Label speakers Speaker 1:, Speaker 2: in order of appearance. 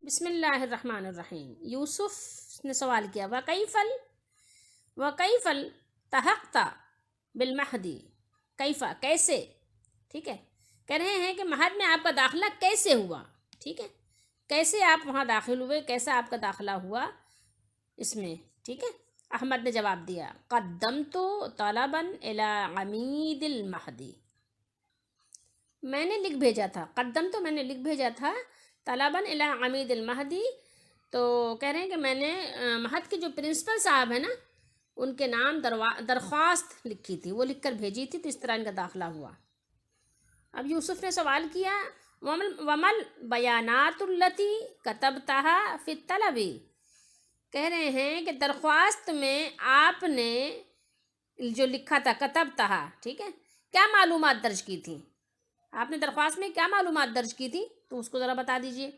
Speaker 1: بسم اللہ الرحمن الرحیم۔ یوسف نے سوال کیا وَكَيْفَ الْتَحَقْتَ بِالْمَهْدِ، کیفا کیسے، ٹھیک ہے، کہہ رہے ہیں کہ مہد میں آپ کا داخلہ کیسے ہوا، ٹھیک ہے، کیسے آپ وہاں داخل ہوئے، کیسا آپ کا داخلہ ہوا اس میں، ٹھیک ہے۔ احمد نے جواب دیا قدمت طلبا الی عمید المہدی، میں نے لکھ بھیجا تھا، قدم تو میں نے لکھ بھیجا تھا، طلباً الی عمید المہدی، تو کہہ رہے ہیں کہ میں نے مہد کے جو پرنسپل صاحب ہیں نا ان کے نام درخواست لکھی تھی، وہ لکھ کر بھیجی تھی، تو اس طرح ان کا داخلہ ہوا۔ اب یوسف نے سوال کیا ومل بیانات التی کتبتها فی الطلب، کہہ رہے ہیں کہ درخواست میں آپ نے جو لکھا تھا کتبتها، ٹھیک ہے، کیا معلومات درج کی تھی، آپ نے درخواست میں کیا معلومات درج کی تھی، تو اس کو ذرا بتا دیجئے۔